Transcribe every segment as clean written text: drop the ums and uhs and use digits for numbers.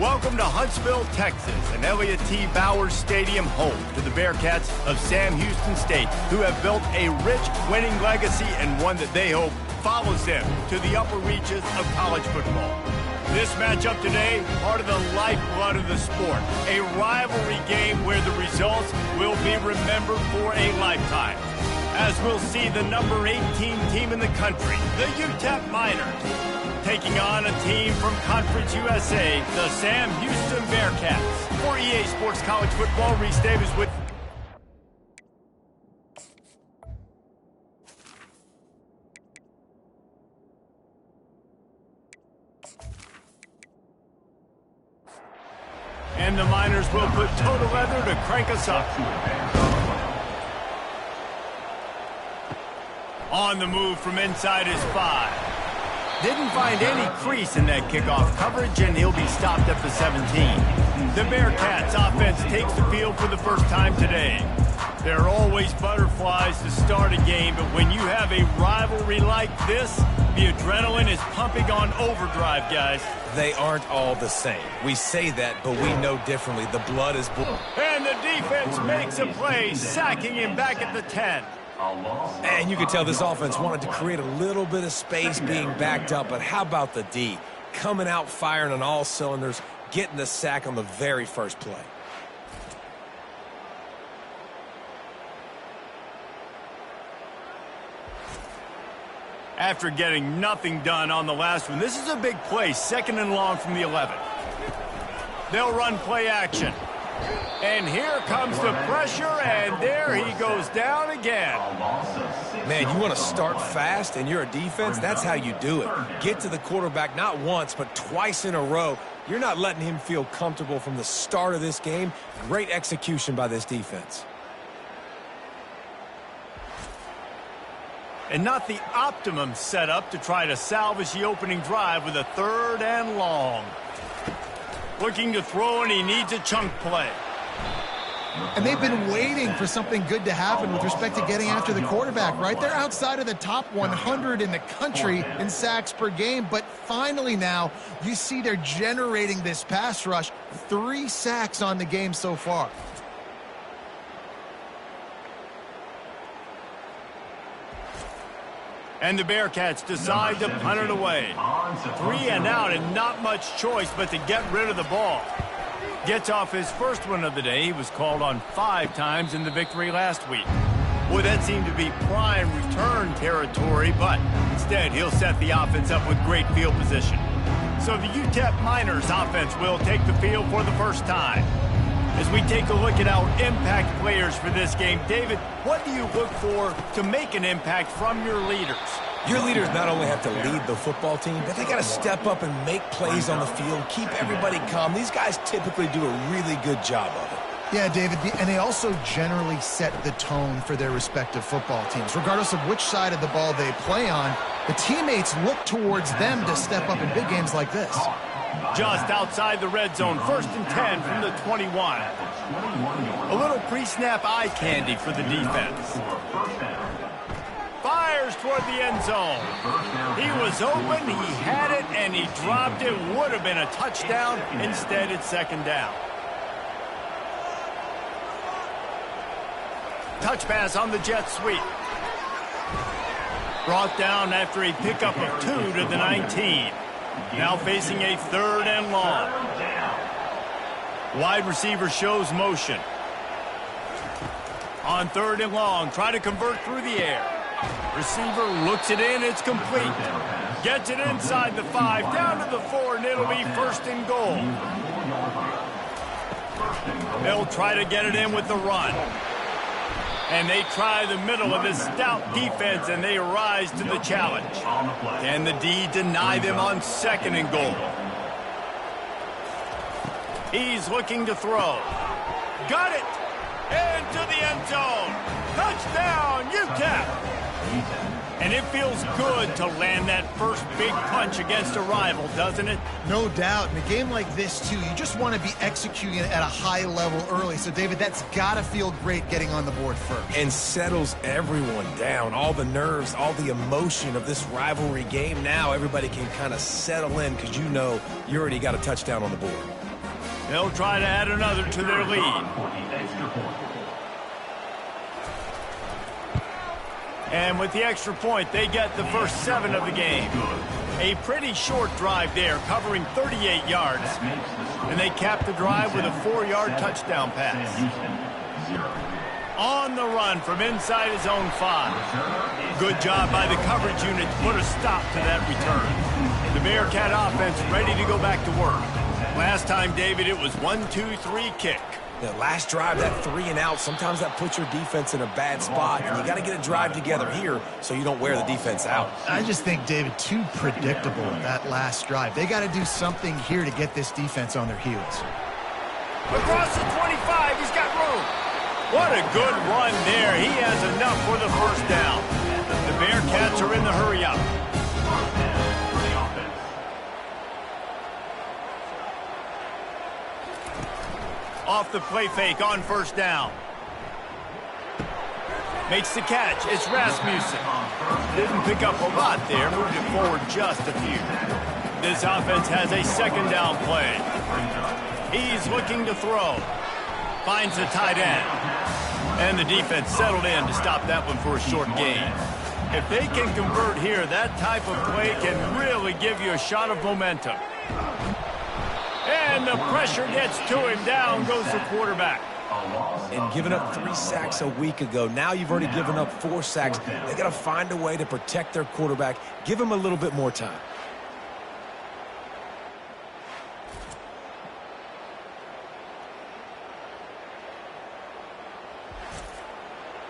Welcome to Huntsville, Texas, and Elliott T. Bowers Stadium, home to the Bearcats of Sam Houston State, who have built a rich winning legacy and one that they hope follows them to the upper reaches of college football. This matchup today, part of the lifeblood of the sport, a rivalry game where the results will be remembered for a lifetime. As we'll see the number 18 team in the country, the UTEP Miners, taking on a team from Conference USA, the Sam Houston Bearcats. For EA Sports College Football, Reese Davis with... And the Miners will put total leather to crank us up. On the move from inside his 5. Didn't find any crease in that kickoff coverage, and he'll be stopped at the 17. The Bearcats offense takes the field for the first time today. There are always butterflies to start a game, but when you have a rivalry like this, the adrenaline is pumping on overdrive, guys. They aren't all the same. We say that, but we know differently. The blood is boiling. And the defense makes a play, sacking him back at the 10. And you could tell this offense wanted to create a little bit of space being backed up, but how about the D? Coming out firing on all cylinders, getting the sack on the very first play. After getting nothing done on the last one, this is a big play, 2nd and long from the 11. They'll run play action. And here comes the pressure, and there he goes down again. Man, you want to start fast and you're a defense? That's how you do it. Get to the quarterback not once, but twice in a row. You're not letting him feel comfortable from the start of this game. Great execution by this defense. And not the optimum setup to try to salvage the opening drive with a 3rd and long. Looking to throw, and he needs a chunk play. And they've been waiting for something good to happen with respect to getting after the quarterback, right? They're outside of the top 100 in the country in sacks per game, but finally now you see they're generating this pass rush. 3 sacks on the game so far. And the Bearcats decide to punt it away. 3 and out, and not much choice but to get rid of the ball. Gets off his first one of the day. He was called on 5 times in the victory last week. Boy, that seemed to be prime return territory, but instead he'll set the offense up with great field position. So the UTEP Miners offense will take the field for the first time. As we take a look at our impact players for this game, David, what do you look for to make an impact from your leaders? Your leaders not only have to lead the football team, but they got to step up and make plays on the field, keep everybody calm. These guys typically do a really good job of it. Yeah, David, and they also generally set the tone for their respective football teams. Regardless of which side of the ball they play on, the teammates look towards them to step up in big games like this. Just outside the red zone, 1st and 10 from the 21. A little pre-snap eye candy for the defense. Fires toward the end zone. He was open, he had it, and he dropped it. Would have been a touchdown. Instead, it's 2nd down. Touch pass on the jet sweep. Brought down after a pickup of 2 to the 19. Now facing a 3rd and long. Wide receiver shows motion. On 3rd and long, try to convert through the air. Receiver looks it in, it's complete. Gets it inside the 5, down to the 4, and it'll be 1st and goal. They'll try to get it in with the run. And they try the middle of this stout defense, and they rise to the challenge. Can the D deny them on 2nd and goal? He's looking to throw. Got it! Into the end zone. Touchdown, UTEP! And it feels good to land that first big punch against a rival, doesn't it? No doubt. In a game like this, too, you just want to be executing it at a high level early. So, David, that's got to feel great getting on the board first. And settles everyone down. All the nerves, all the emotion of this rivalry game. Now everybody can kind of settle in because you know you already got a touchdown on the board. They'll try to add another to their lead. And with the extra point, they get the first 7 of the game. A pretty short drive there, covering 38 yards. And they cap the drive with a 4-yard touchdown pass. On the run from inside his own 5. Good job by the coverage unit to put a stop to that return. The Bearcat offense ready to go back to work. Last time, David, it was 1-2-3 kick. The last drive, that 3 and out, sometimes that puts your defense in a bad spot, and you got to get a drive together here so you don't wear the defense out. I just think, David, too predictable that last drive. They got to do something here to get this defense on their heels. Across the 25, he's got room. What a good run there. He has enough for the first down. The Bearcats are in the hurry up. Off the play fake on first down. Makes the catch. It's Rasmussen. Didn't pick up a lot there. Moved it forward just a few. This offense has a second down play. He's looking to throw. Finds the tight end. And the defense settled in to stop that one for a short gain. If they can convert here, that type of play can really give you a shot of momentum. And the pressure gets to him. Down goes the quarterback. And giving up 3 sacks a week ago, now you've already given up 4 sacks. They got to find a way to protect their quarterback. Give him a little bit more time.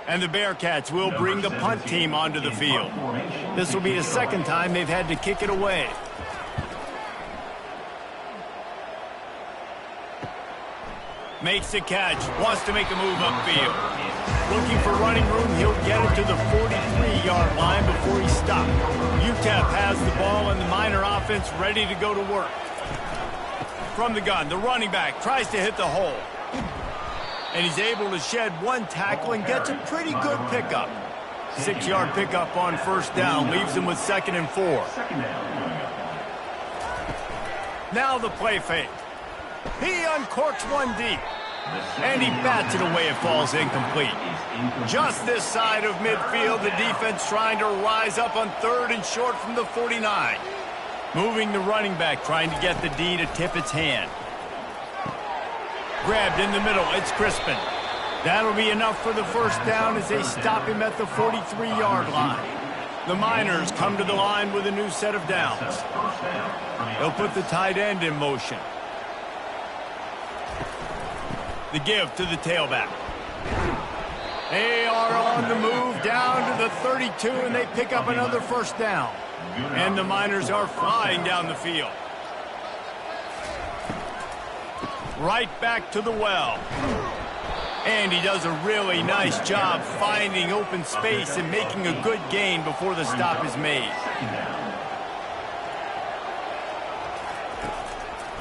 And the Bearcats will bring the punt team onto the field. This will be the second time they've had to kick it away. Makes the catch, wants to make a move upfield. Looking for running room, he'll get it to the 43-yard line before he stopped. UTEP has the ball and the Miner offense ready to go to work. From the gun, the running back tries to hit the hole. And he's able to shed 1 tackle and gets a pretty good pickup. 6-yard pickup on first down, leaves him with 2nd and 4. Now the play fake. He uncorks one deep. And he bats it away. It falls incomplete. Just this side of midfield, the defense trying to rise up on 3rd and short from the 49. Moving the running back, trying to get the D to tip its hand. Grabbed in the middle, it's Crispin. That'll be enough for the first down as they stop him at the 43-yard line. The Miners come to the line with a new set of downs. They'll put the tight end in motion. The give to the tailback. They are on the move down to the 32, and they pick up another first down. And the Miners are flying down the field. Right back to the well. And he does a really nice job finding open space and making a good gain before the stop is made.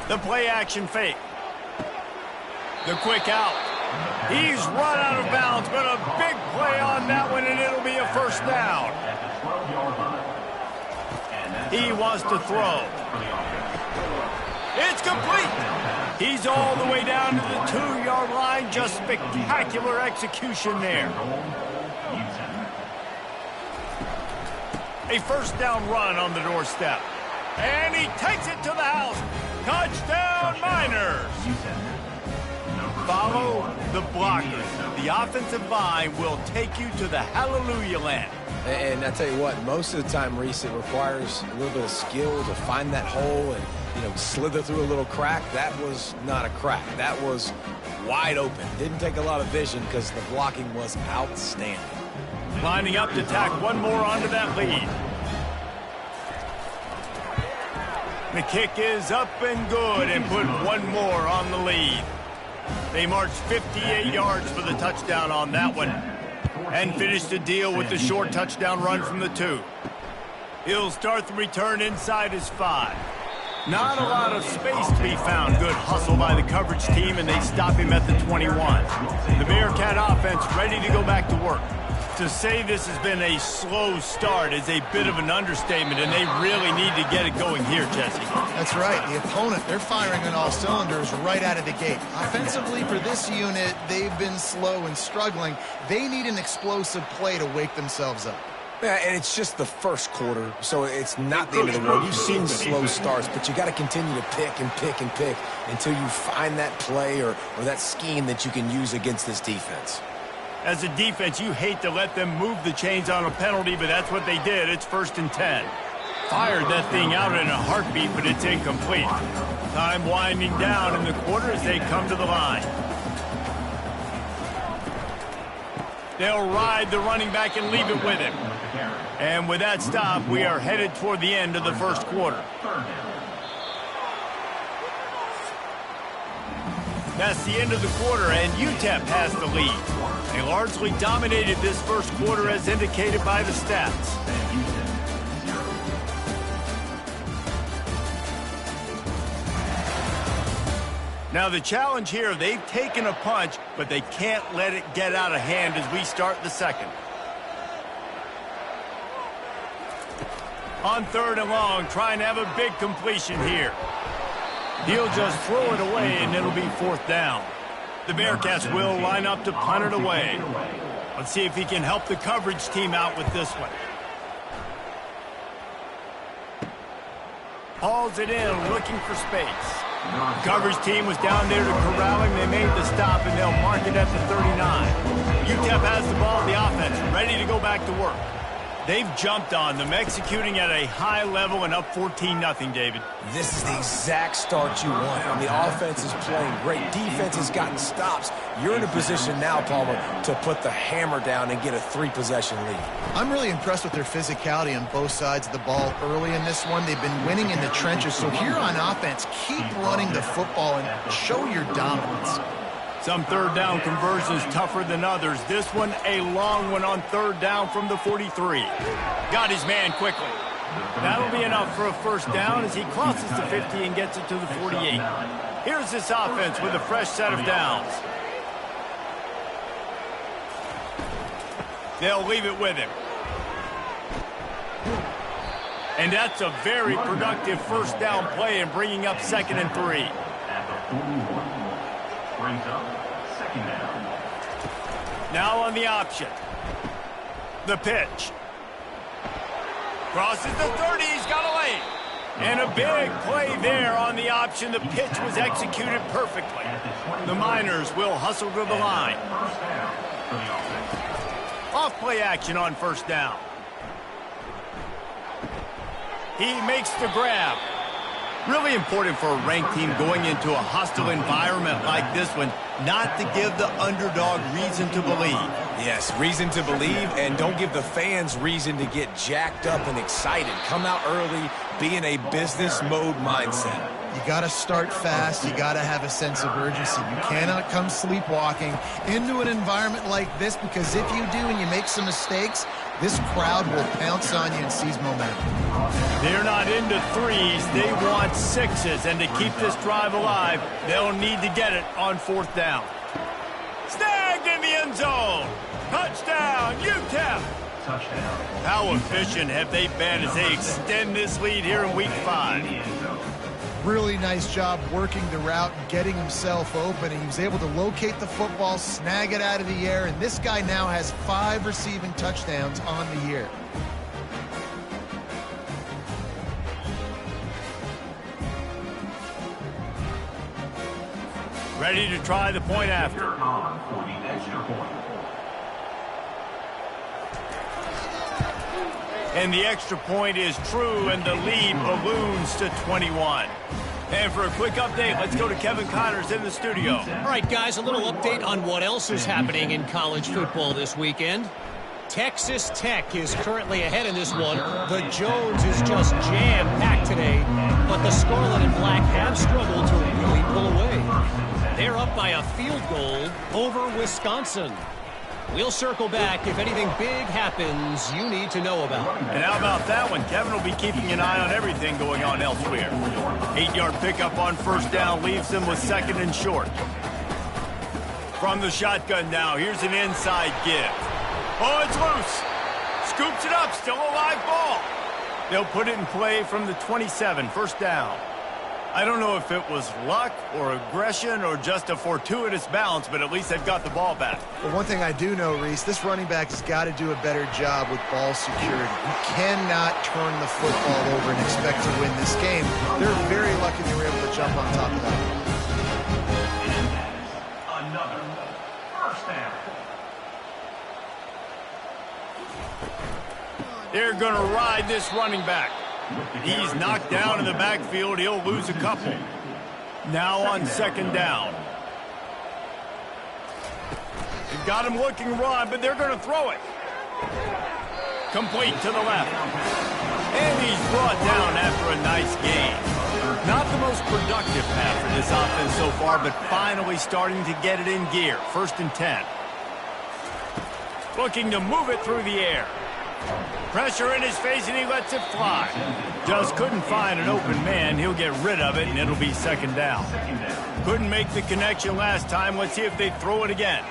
The play action fake. The quick out. He's run out of bounds, but a big play on that one, and it'll be a first down. He wants to throw. It's complete. He's all the way down to the 2-yard line. Just spectacular execution there. A first down run on the doorstep. And he takes it to the house. Touchdown, Miners. Follow the blockers. The offensive line will take you to the hallelujah land. And I tell you what, most of the time, Reese, it requires a little bit of skill to find that hole and, slither through a little crack. That was not a crack. That was wide open. Didn't take a lot of vision because the blocking was outstanding. Lining up to tack one more onto that lead. The kick is up and good and put one more on the lead. They marched 58 yards for the touchdown on that one and finished the deal with the short touchdown run from the 2. He'll start the return inside his 5. Not a lot of space to be found. Good hustle by the coverage team, and they stop him at the 21. The Bearcat offense ready to go back to work. To say this has been a slow start is a bit of an understatement, and they really need to get it going here, Jesse. That's right. The opponent, they're firing on all cylinders right out of the gate. Offensively, for this unit, they've been slow and struggling. They need an explosive play to wake themselves up. Yeah, and it's just the first quarter, so it's not the end of the world. You've seen slow starts, but you got to continue to pick and pick and pick until you find that play or that scheme that you can use against this defense. As a defense, you hate to let them move the chains on a penalty, but that's what they did. It's 1st and 10. Fired that thing out in a heartbeat, but it's incomplete. Time winding down in the quarter as they come to the line. They'll ride the running back and leave it with him. And with that stop, we are headed toward the end of the first quarter. That's the end of the quarter, and UTEP has the lead. They largely dominated this first quarter as indicated by the stats. Now the challenge here, they've taken a punch, but they can't let it get out of hand as we start the second. On 3rd and long, trying to have a big completion here. He'll just throw it away, and it'll be 4th down. The Bearcats will line up to punt it away. Let's see if he can help the coverage team out with this one. Hauls it in, looking for space. The coverage team was down there to corral him. They made the stop, and they'll mark it at the 39. UTEP has the ball, the offense, ready to go back to work. They've jumped on them, executing at a high level and up 14-0, David. This is the exact start you want. And the offense is playing great. Defense has gotten stops. You're in a position now, Palmer, to put the hammer down and get a 3-possession lead. I'm really impressed with their physicality on both sides of the ball early in this one. They've been winning in the trenches. So here on offense, keep running the football and show your dominance. Some 3rd down conversions tougher than others. This one, a long one on 3rd down from the 43. Got his man quickly. That'll be enough for a 1st down as he crosses the 50 and gets it to the 48. Here's this offense with a fresh set of downs. They'll leave it with him. And that's a very productive 1st down play in bringing up 2nd and 3. Brings up 2nd down. Now on the option. The pitch. Crosses the 30, he's got a lane. And a big play there on the option. The pitch was executed perfectly. The Miners will hustle to the line. Off play action on 1st down. He makes the grab. Really important for a ranked team going into a hostile environment like this one, not to give the underdog reason to believe. Yes, reason to believe, and don't give the fans reason to get jacked up and excited. Come out early, be in a business mode mindset. You got to start fast. You got to have a sense of urgency. You cannot come sleepwalking into an environment like this, because if you do and you make some mistakes, this crowd will pounce on you and seize momentum. They're not into 3s. They want 6s. And to keep this drive alive, they'll need to get it on 4th down. Snagged in the end zone. Touchdown, UTEP. Touchdown. How efficient have they been as they extend this lead here in Week 5? Really nice job working the route and getting himself open. He was able to locate the football, snag it out of the air, and this guy now has 5 receiving touchdowns on the year. Ready to try the point after. They're on for the extra point. And the extra point is true, and the lead balloons to 21. And for a quick update, let's go to Kevin Connors in the studio. All right, guys, a little update on what else is happening in college football this weekend. Texas Tech is currently ahead in this one. The Jones is just jam-packed today, but the Scarlet and Black have struggled to really pull away. They're up by a field goal over Wisconsin. We'll circle back if anything big happens you need to know about. And how about that one? Kevin will be keeping an eye on everything going on elsewhere. 8-yard pickup on 1st down leaves them with 2nd and short. From the shotgun now, here's an inside give. Oh, it's loose. Scoops it up, still a live ball. They'll put it in play from the 27, first down. I don't know if it was luck or aggression or just a fortuitous bounce, but at least they've got the ball back. Well, one thing I do know, Reese, this running back has got to do a better job with ball security. You cannot turn the football over and expect to win this game. They're very lucky they were able to jump on top of that. Another first down. They're going to ride this running back. He's knocked down in the backfield. He'll lose a couple. Now on second down. They've got him looking run, but they're going to throw it. Complete to the left. And he's brought down after a nice gain. Not the most productive pass for this offense so far, but finally starting to get it in gear. First and 10. Looking to move it through the air. Pressure in his face, and he lets it fly. Just couldn't find an open man. He'll get rid of it, and it'll be second down. Couldn't make the connection last time. Let's see if they throw it again.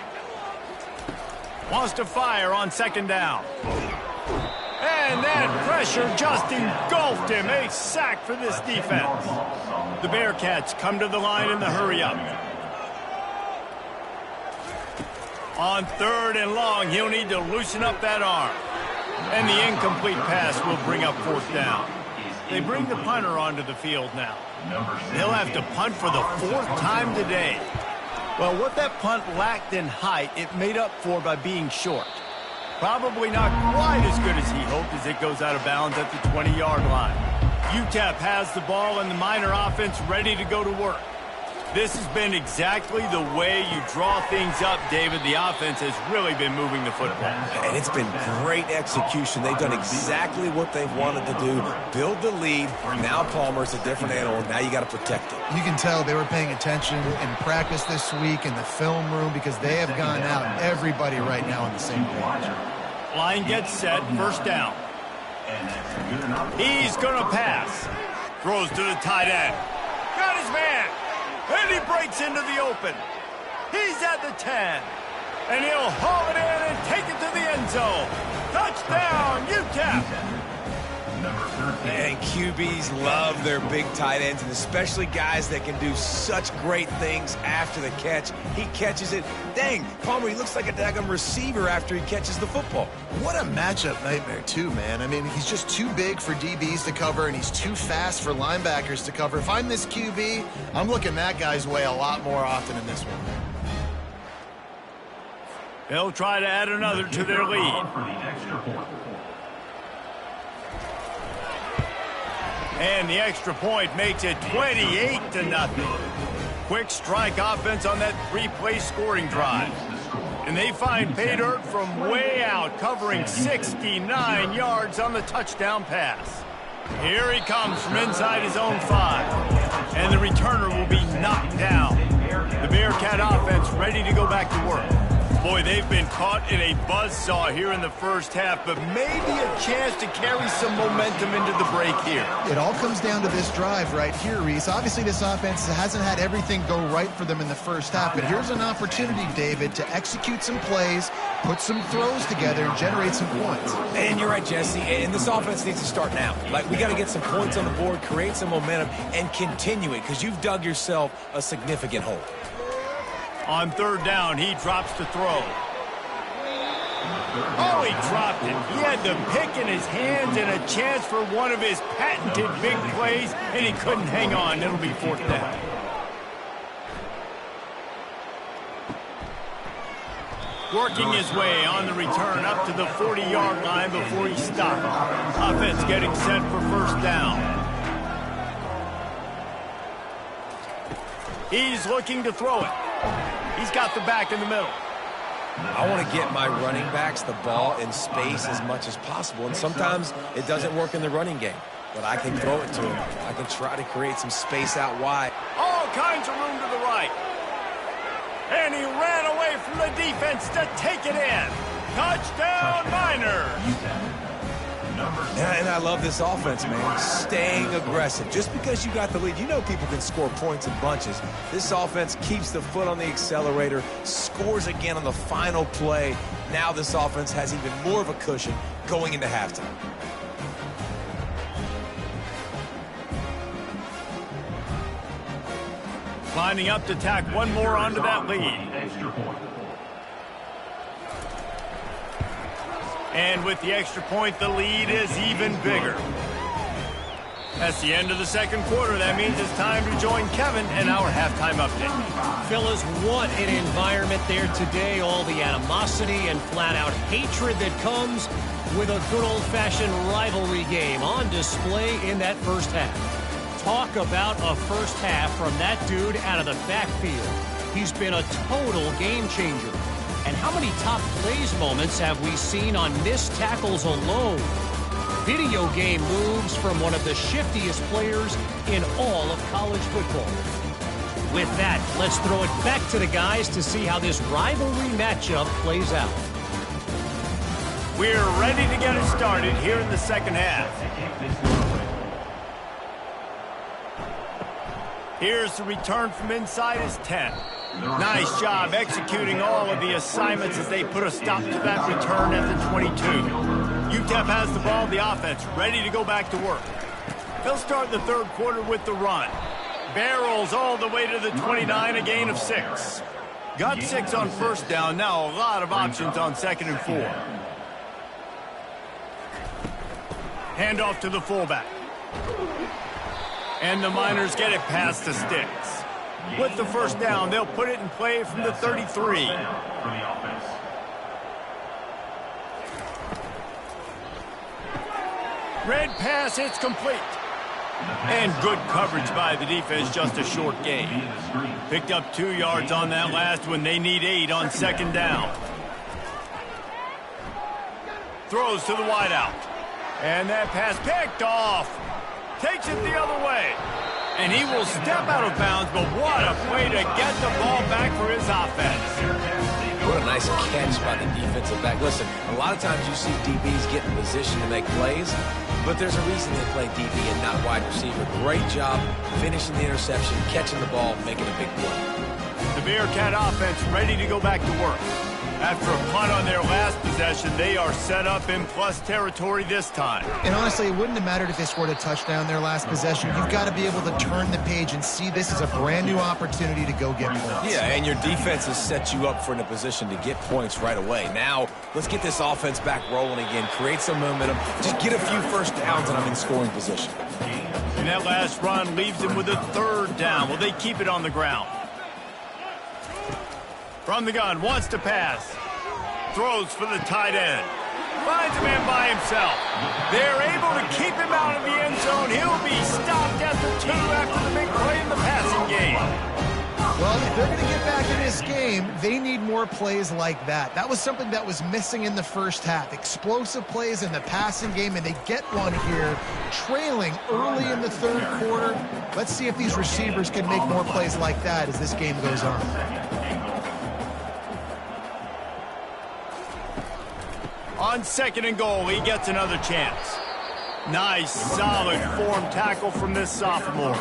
Wants to fire on second down. And that pressure just engulfed him. A sack for this defense. The Bearcats come to the line in the hurry-up. On third and long, he'll need to loosen up that arm. And the incomplete pass will bring up fourth down. They bring the punter onto the field now. They'll have to punt for the fourth time today. Well, what that punt lacked in height, it made up for by being short. Probably not quite as good as he hoped as it goes out of bounds at the 20-yard line. UTEP has the ball and the Miner offense ready to go to work. This has been exactly the way you draw things up, David. The offense has really been moving the football. And it's been great execution. They've done exactly what they've wanted to do. Build the lead. Now Palmer's a different animal. Now you got to protect it. You can tell they were paying attention in practice this week in the film room because they have gone out, everybody right now on the same page. Line gets set, first down. He's going to pass. Throws to the tight end. Got his man. And he breaks into the open. He's at the 10. And he'll haul it in and take it to the end zone. Touchdown, UTEP. And QBs love their big tight ends, and especially guys that can do such great things after the catch. He catches it. Dang, Palmer, he looks like a daggum receiver after he catches the football. What a matchup nightmare, too, man. I mean, he's just too big for DBs to cover, and he's too fast for linebackers to cover. If I'm this QB, I'm looking that guy's way a lot more often in this one. They'll try to add another to their lead. And the extra point makes it 28-0. Quick strike offense on that three-play scoring drive. And they find pay dirt from way out, covering 69 yards on the touchdown pass. Here he comes from inside his own 5. And the returner will be knocked down. The Bearcat offense ready to go back to work. Boy, they've been caught in a buzzsaw here in the first half, but maybe a chance to carry some momentum into the break here. It all comes down to this drive right here, Reese. Obviously, this offense hasn't had everything go right for them in the first half, but here's an opportunity, David, to execute some plays, put some throws together, and generate some points. And you're right, Jesse, and this offense needs to start now. Like, we got to get some points on the board, create some momentum, and continue it, because you've dug yourself a significant hole. On third down, he drops to throw. Oh, he dropped it. He had the pick in his hands and a chance for one of his patented big plays, and he couldn't hang on. It'll be fourth down. Working his way on the return up to the 40-yard line before he stopped. Offense getting set for first down. He's looking to throw it. He's got the back in the middle. I want to get my running backs the ball in space as much as possible, and sometimes it doesn't work in the running game. But I can throw it to him. I can try to create some space out wide. All kinds of room to the right. And he ran away from the defense to take it in. Touchdown, Miners. And I love this offense, man. Staying aggressive. Just because you got the lead, you know people can score points in bunches. This offense keeps the foot on the accelerator, scores again on the final play. Now this offense has even more of a cushion going into halftime. Lining up to tack one more onto that lead. And with the extra point, the lead is even bigger. That's the end of the second quarter. That means it's time to join Kevin in our halftime update. Fellas, what an environment there today. All the animosity and flat-out hatred that comes with a good old-fashioned rivalry game on display in that first half. Talk about a first half from that dude out of the backfield. He's been a total game changer. And how many top plays moments have we seen on missed tackles alone? Video game moves from one of the shiftiest players in all of college football. With that, let's throw it back to the guys to see how this rivalry matchup plays out. We're ready to get it started here in the second half. Here's the return from inside his 10. Nice job executing all of the assignments as they put a stop to that return at the 22. UTEP has the ball, the offense ready to go back to work. They'll start the third quarter with the run. Barrels all the way to the 29, a gain of 6. Got 6 on first down, now a lot of options on second and 4. Handoff to the fullback. And the Miners get it past the sticks. With the first down, they'll put it in play from the 33. Red pass, it's complete. And good coverage by the defense, just a short gain. Picked up 2 yards on that last one. They need 8 on second down. Throws to the wideout. And that pass picked off. Takes it the other way. And he will step out of bounds, but what a play to get the ball back for his offense. What a nice catch by the defensive back. Listen, a lot of times you see DBs get in position to make plays, but there's a reason they play DB and not wide receiver. Great job finishing the interception, catching the ball, making a big play. The Bearcat offense ready to go back to work. After a punt on their last possession, they are set up in plus territory this time. And honestly, it wouldn't have mattered if they scored a touchdown their last possession. You've got to be able to turn the page and see this as a brand new opportunity to go get points. Yeah, and your defense has set you up for in a position to get points right away. Now, let's get this offense back rolling again, create some momentum, just get a few first downs, and I'm in scoring position. And that last run leaves them with a third down. Will they keep it on the ground? From the gun, wants to pass. Throws for the tight end. Finds a man by himself. They're able to keep him out of the end zone. He'll be stopped at the 2 after the big play in the passing game. Well, if they're going to get back in this game, they need more plays like that. That was something that was missing in the first half. Explosive plays in the passing game, and they get one here, trailing early in the third quarter. Let's see if these receivers can make more plays like that as this game goes on. On second and goal, he gets another chance. Nice, solid form tackle from this sophomore.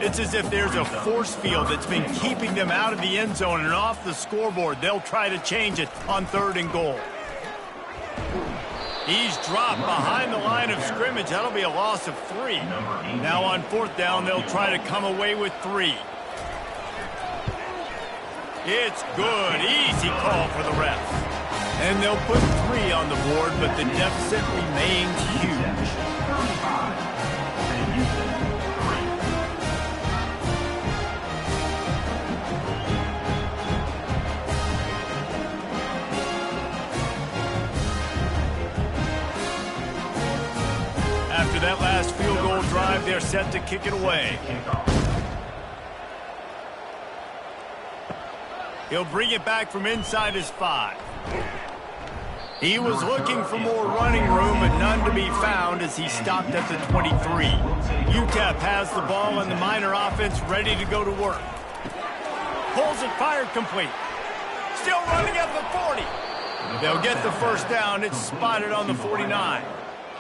It's as if there's a force field that's been keeping them out of the end zone and off the scoreboard. They'll try to change it on third and goal. He's dropped behind the line of scrimmage. That'll be a loss of 3. Now on fourth down, they'll try to come away with 3. It's good. Easy call for the refs. And they'll put 3 on the board, but the deficit remains huge. After that last field goal drive, they're set to kick it away. He'll bring it back from inside his 5. He was looking for more running room, but none to be found as he stopped at the 23. UTEP has the ball and the Miner offense ready to go to work. Pulls it, fired complete. Still running at the 40. They'll get the first down. It's spotted on the 49.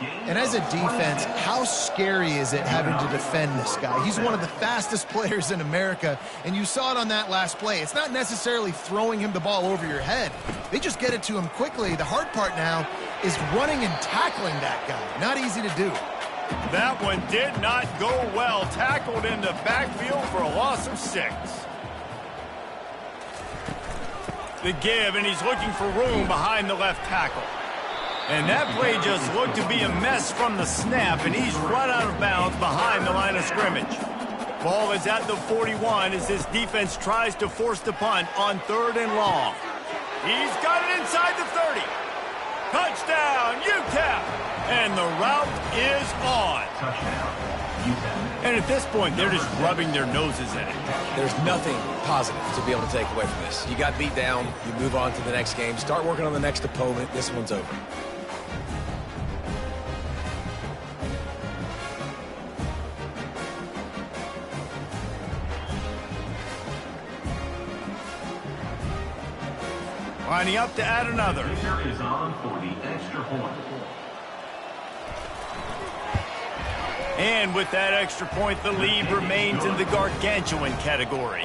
And as a defense, how scary is it having to defend this guy? He's one of the fastest players in America, and you saw it on that last play. It's not necessarily throwing him the ball over your head. They just get it to him quickly. The hard part now is running and tackling that guy. Not easy to do. That one did not go well. Tackled in the backfield for a loss of 6. The give, and he's looking for room behind the left tackle. And that play just looked to be a mess from the snap, and he's run out of bounds behind the line of scrimmage. Ball is at the 41 as this defense tries to force the punt on 3rd and long. He's got it inside the 30. Touchdown, UTEP! And the route is on. And at this point, they're just rubbing their noses in it. There's nothing positive to be able to take away from this. You got beat down, you move on to the next game, start working on the next opponent. This one's over. Lining up to add another. Is on for the extra point. And with that extra point, the lead remains in the gargantuan category.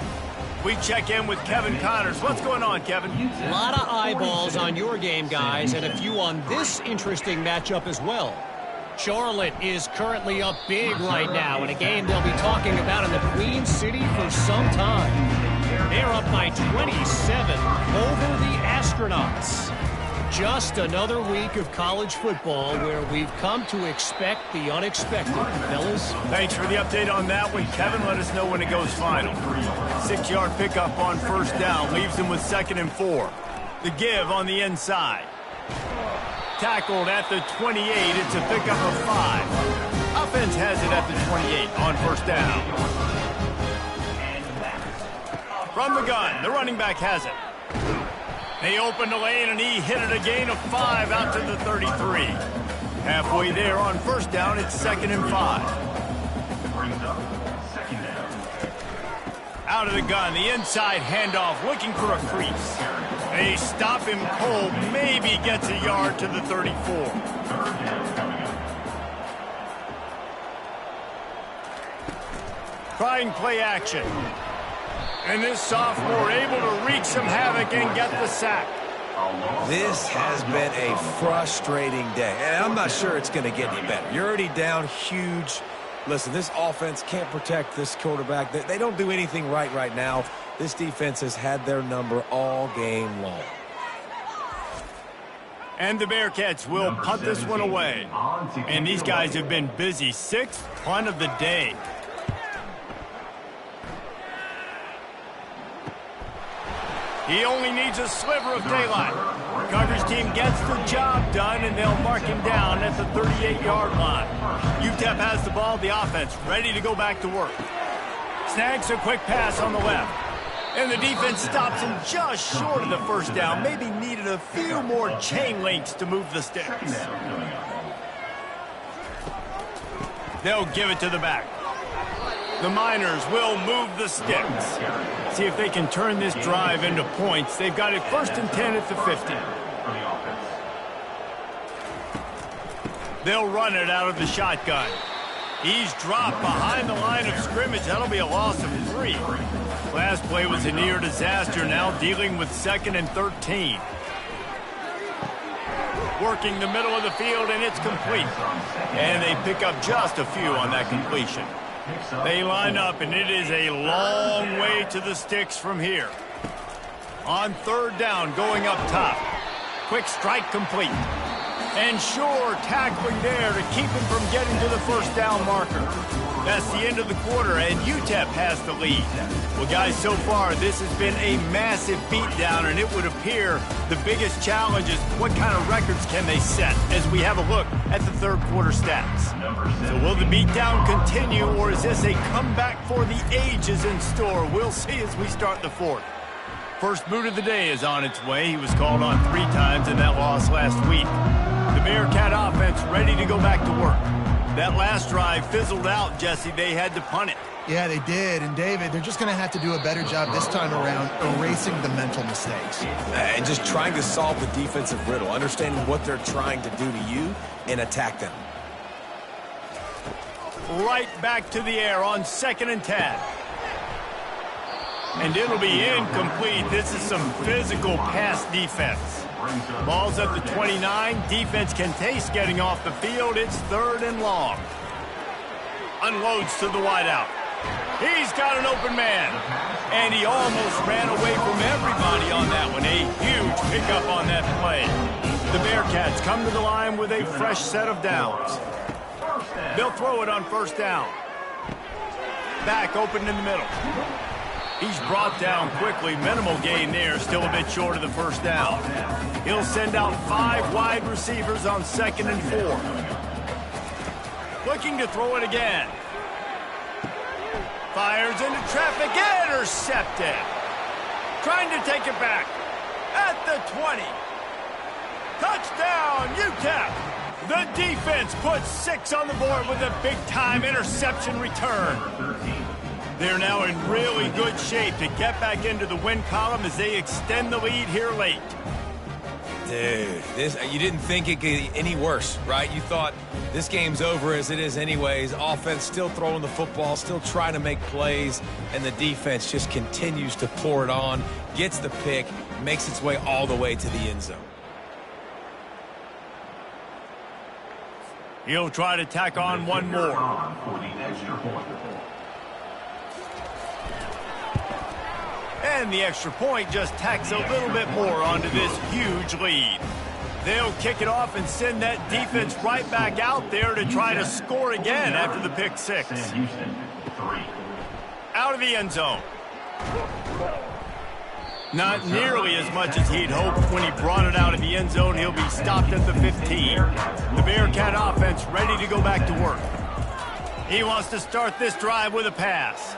We check in with Kevin Connors. What's going on, Kevin? A lot of eyeballs on your game, guys, and a few on this interesting matchup as well. Charlotte is currently up big right now in a game they'll be talking about in the Queen City for some time. They're up by 27 over the Astronauts. Just another week of college football where we've come to expect the unexpected, fellas. Thanks for the update on that one, Kevin. Let us know when it goes final. 6-yard pickup on 1st down leaves them with 2nd and 4. The give on the inside. Tackled at the 28. It's a pickup of 5. Offense has it at the 28 on 1st down. From the gun, the running back has it. They opened the lane, and he hit it a gain of 5 out to the 33. Halfway there on 1st down, it's 2nd and 5. Brings up 2nd down. Out of the gun, the inside handoff, looking for a crease. They stop him cold, maybe gets a yard to the 34. 3rd down coming up. Trying play action. And this sophomore able to wreak some havoc and get the sack. This has been a frustrating day, and I'm not sure it's going to get any better. You're already down huge. Listen, this offense can't protect this quarterback. They don't do anything right now. This defense has had their number all game long. And the Bearcats will punt this one away. And these guys have been busy. 6th punt of the day. He only needs a sliver of daylight. Coverage team gets the job done, and they'll mark him down at the 38-yard line. UTEP has the ball, the offense ready to go back to work. Snags a quick pass on the left. And the defense stops him just short of the 1st down. Maybe needed a few more chain links to move the sticks. They'll give it to the back. The Miners will move the sticks. See if they can turn this drive into points. They've got it 1st and 10 at the 50. They'll run it out of the shotgun. He's dropped behind the line of scrimmage. That'll be a loss of 3. Last play was a near disaster. Now dealing with 2nd and 13. Working the middle of the field, and it's complete. And they pick up just a few on that completion. They line up, and it is a long way to the sticks from here. On 3rd down, going up top. Quick strike complete. And sure, tackling there to keep him from getting to the 1st down marker. That's the end of the quarter, and UTEP has the lead. Well, guys, so far, this has been a massive beatdown, and it would appear the biggest challenge is what kind of records can they set as we have a look at the 3rd quarter stats. So will the beatdown continue, or is this a comeback for the ages in store? We'll see as we start the 4th. First boot of the day is on its way. He was called on 3 times in that loss last week. The Bearcat offense ready to go back to work. That last drive fizzled out, Jesse. They had to punt it. Yeah, they did. And, David, they're just going to have to do a better job this time around erasing the mental mistakes. And just trying to solve the defensive riddle, understanding what they're trying to do to you and attack them. Right back to the air on 2nd and 10. And it'll be incomplete. This is some physical pass defense. Ball's at the 29. Defense can taste getting off the field. It's 3rd and long. Unloads to the wideout. He's got an open man. And he almost ran away from everybody on that one. A huge pickup on that play. The Bearcats come to the line with a fresh set of downs. They'll throw it on 1st down. Back open in the middle. He's brought down quickly. Minimal gain there. Still a bit short of the 1st down. He'll send out 5 wide receivers on 2nd and 4. Looking to throw it again. Fires into traffic. Intercepted. Trying to take it back. At the 20. Touchdown, UTEP. The defense puts 6 on the board with a big-time interception return. They're now in really good shape to get back into the win column as they extend the lead here late. Dude, you didn't think it could get any worse, right? You thought this game's over as it is anyways. Offense still throwing the football, still trying to make plays, and the defense just continues to pour it on, gets the pick, makes its way all the way to the end zone. He'll try to tack on one more. And the extra point just tacks a little bit more onto this huge lead. They'll kick it off and send that defense right back out there to try to score again after the pick 6. Out of the end zone. Not nearly as much as he'd hoped when he brought it out of the end zone. He'll be stopped at the 15. The Bearcat offense ready to go back to work. He wants to start this drive with a pass.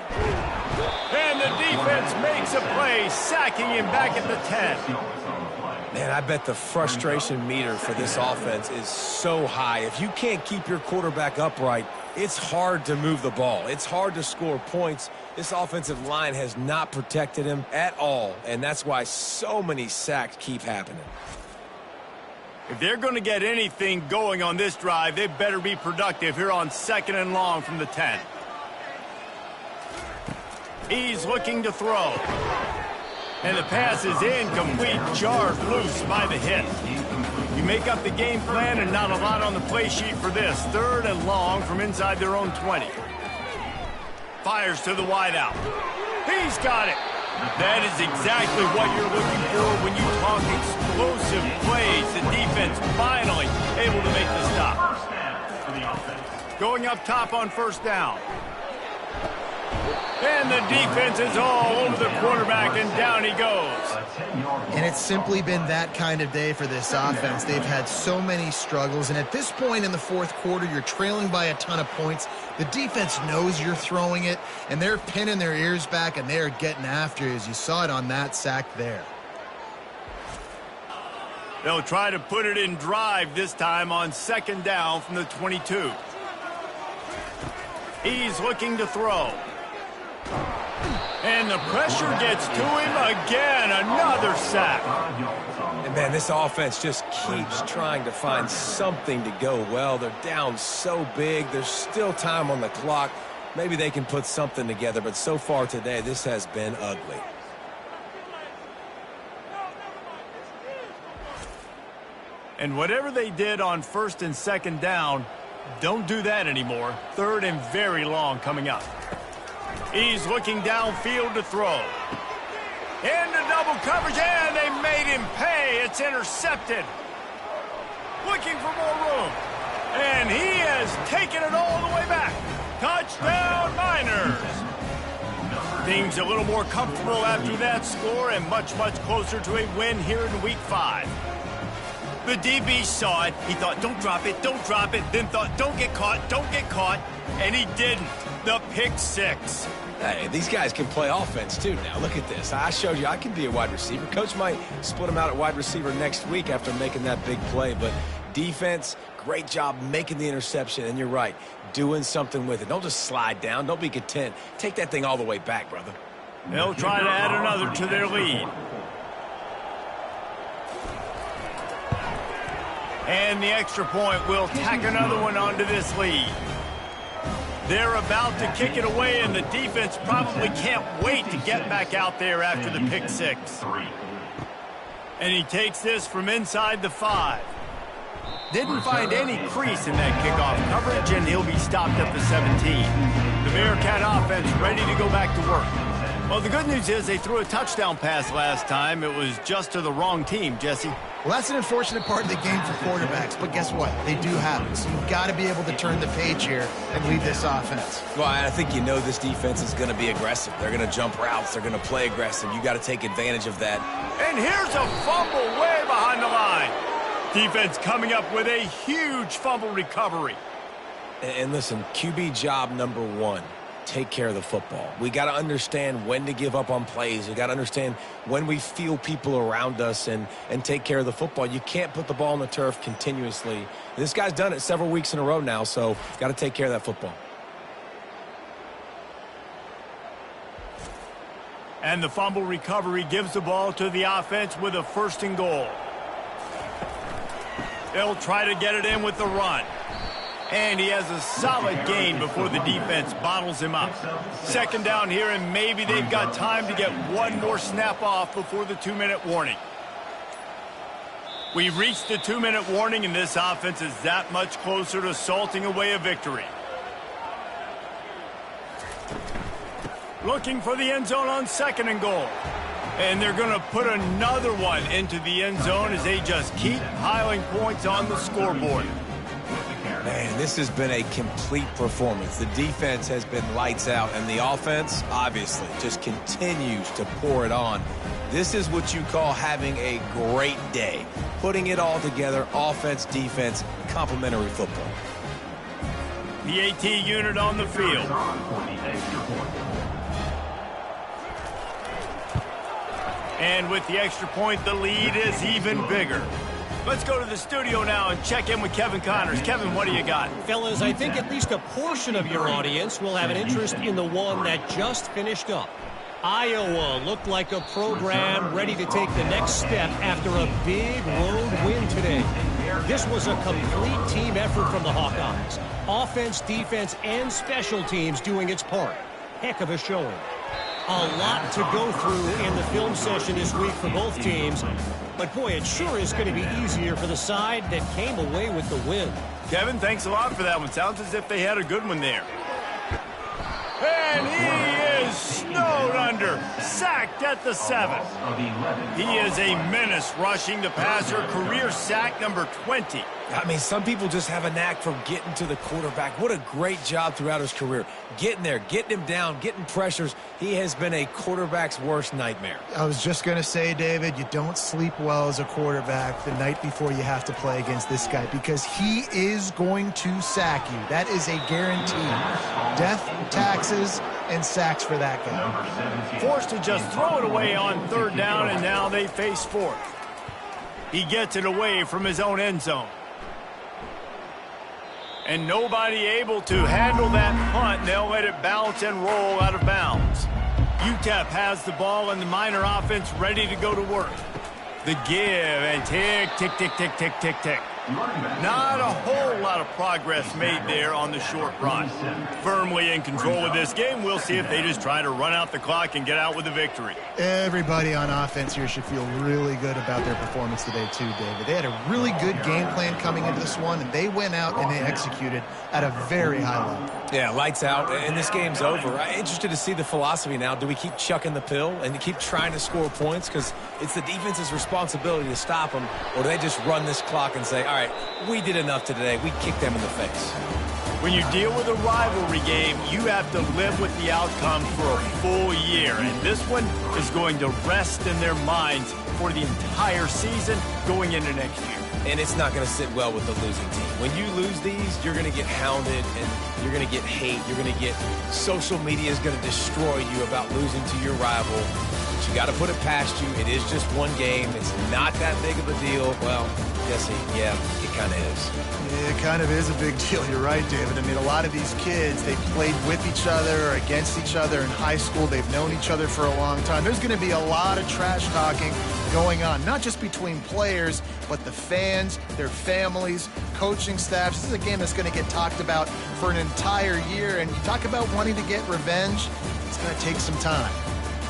And the defense makes a play, sacking him back at the 10. Man, I bet the frustration meter for this offense is so high. If you can't keep your quarterback upright, it's hard to move the ball. It's hard to score points. This offensive line has not protected him at all, and that's why so many sacks keep happening. If they're going to get anything going on this drive, they better be productive here on 2nd and long from the 10. He's looking to throw. And the pass is incomplete, jarred loose by the hit. You make up the game plan and not a lot on the play sheet for this. 3rd and long from inside their own 20. Fires to the wideout. He's got it. That is exactly what you're looking for when you talk explosive plays. The defense finally able to make the stop. Going up top on 1st down. And the defense is all over the quarterback, and down he goes. And it's simply been that kind of day for this offense. They've had so many struggles, and at this point in the 4th quarter, you're trailing by a ton of points. The defense knows you're throwing it, and they're pinning their ears back, and they're getting after you, as you saw it on that sack there. They'll try to put it in drive this time on 2nd down from the 22. He's looking to throw. And the pressure gets to him again. Another sack. And, man, this offense just keeps trying to find something to go well. They're down so big. There's still time on the clock. Maybe they can put something together, but so far today, this has been ugly. And whatever they did on 1st and 2nd down, don't do that anymore. 3rd and very long coming up. He's looking downfield to throw. Into double coverage, and they made him pay. It's intercepted. Looking for more room. And he has taken it all the way back. Touchdown, Miners. Things a little more comfortable after that score and much, much closer to a win here in Week 5. The DB saw it. He thought, don't drop it, then thought, don't get caught, and he didn't. The pick 6. Hey, these guys can play offense, too, now. Look at this. I showed you I can be a wide receiver. Coach might split him out at wide receiver next week after making that big play, but defense, great job making the interception, and you're right, doing something with it. Don't just slide down. Don't be content. Take that thing all the way back, brother. They'll try to add another to their lead. And the extra point will tack another one onto this lead. They're about to kick it away, and the defense probably can't wait to get back out there after the pick six. And he takes this from inside the 5. Didn't find any crease in that kickoff coverage, and he'll be stopped at the 17. The Bearcat offense ready to go back to work. Well, the good news is they threw a touchdown pass last time. It was just to the wrong team, Jesse. Well, that's an unfortunate part of the game for quarterbacks, but guess what? They do happen. So you've got to be able to turn the page here and lead this offense. Well, I think you know this defense is going to be aggressive. They're going to jump routes. They're going to play aggressive. You got to take advantage of that. And here's a fumble way behind the line. Defense coming up with a huge fumble recovery. And listen, QB job number 1. Take care of the football. We got to understand when to give up on plays. We got to understand when we feel people around us and take care of the football. You can't put the ball on the turf continuously. This guy's done it several weeks in a row now, so got to take care of that football. And the fumble recovery gives the ball to the offense with a 1st and goal. They'll try to get it in with the run. And he has a solid gain before the defense bottles him up. 2nd down here, and maybe they've got time to get one more snap off before the 2-minute warning. We've reached the 2-minute warning, and this offense is that much closer to salting away a victory. Looking for the end zone on 2nd and goal. And they're going to put another one into the end zone as they just keep piling points on the scoreboard. Man, this has been a complete performance. The defense has been lights out, and the offense, obviously, just continues to pour it on. This is what you call having a great day. Putting it all together, offense, defense, complementary football. The AT unit on the field. And with the extra point, the lead is even bigger. Let's go to the studio now and check in with Kevin Connors. Kevin, what do you got? Fellas, I think at least a portion of your audience will have an interest in the one that just finished up. Iowa looked like a program ready to take the next step after a big road win today. This was a complete team effort from the Hawkeyes. Offense, defense, and special teams doing its part. Heck of a showing. A lot to go through in the film session this week for both teams. But, boy, it sure is going to be easier for the side that came away with the win. Kevin, thanks a lot for that one. Sounds as if they had a good one there. And he is snowed under, sacked at the 7. He is a menace rushing the passer, career sack number 20. I mean, some people just have a knack for getting to the quarterback. What a great job throughout his career. Getting there, getting him down, getting pressures. He has been a quarterback's worst nightmare. I was just going to say, David, you don't sleep well as a quarterback the night before you have to play against this guy because he is going to sack you. That is a guarantee. Death, taxes, and sacks for that guy. Forced to just throw it away on 3rd down, and now they face 4th. He gets it away from his own end zone. And nobody able to handle that punt. They'll let it bounce and roll out of bounds. UTEP has the ball and the Miner offense ready to go to work. The give and tick, tick, tick, tick, tick, tick, tick. Not a whole lot of progress made there on the short run. Firmly in control of this game. We'll see if they just try to run out the clock and get out with a victory. Everybody on offense here should feel really good about their performance today too, David. They had a really good game plan coming into this one, and they went out and they executed at a very high level. Yeah, lights out, and this game's over. I'm interested to see the philosophy now. Do we keep chucking the pill and keep trying to score points? Because it's the defense's responsibility to stop them, or do they just run this clock and say, all right, we did enough today. We kicked them in the face. When you deal with a rivalry game, you have to live with the outcome for a full year. And this one is going to rest in their minds for the entire season going into next year. And it's not going to sit well with the losing team. When you lose these, you're going to get hounded and you're going to get hate. You're going to get social media is going to destroy you about losing to your rival. But you got to put it past you. It is just one game. It's not that big of a deal. Well, Jesse, yeah, it kind of is. Yeah, it kind of is a big deal. You're right, David. I mean, a lot of these kids, they played with each other or against each other in high school. They've known each other for a long time. There's going to be a lot of trash talking going on, not just between players, but the fans, their families, coaching staffs. This is a game that's going to get talked about for an entire year. And you talk about wanting to get revenge, it's going to take some time.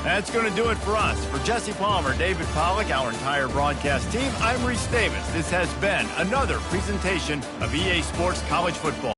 That's going to do it for us. For Jesse Palmer, David Pollack, our entire broadcast team, I'm Reese Davis. This has been another presentation of EA Sports College Football.